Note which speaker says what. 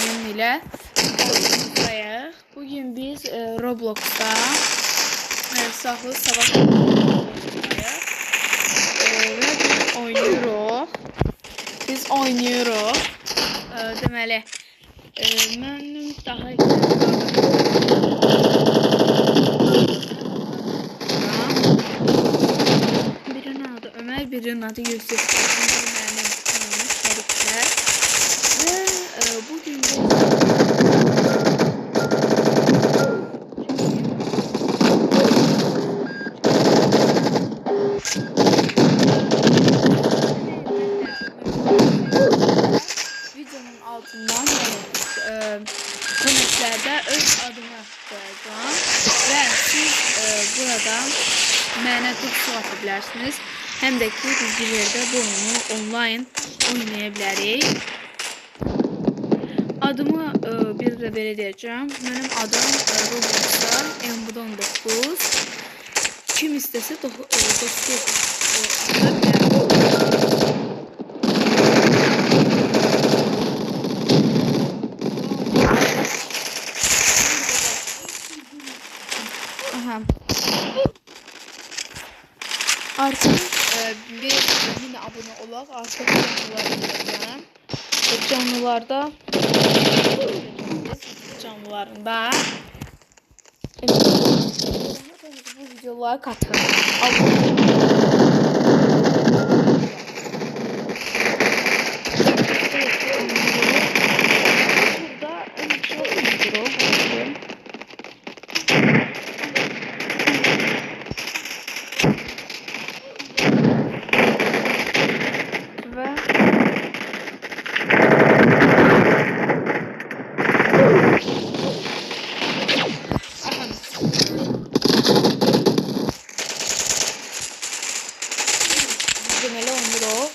Speaker 1: oyun ile buradayıq. Bugün biz Roblox'da sağlı savaş oynayırıq ve biz oynuyoruz. Deməli, mənim daha birinin adı Ömer, birinin adı Yusuf. Mənim şəriklər ve bugün videonun altından komentlerde öz adımı yazacağım ve siz buradan mənə tutsu atı bilərsiniz. Hem de ki biz bir yerde bu oyunu online oynayabiliriz. Adımı bir de belirleyeceğim. Benim adım Roblox'ta Embudon 9. Kim istese dostu atabilir. Aha. Artık bir yine abone olaq. Artık canlılarda canlılarında bu videolara katılın. Deməli onur o.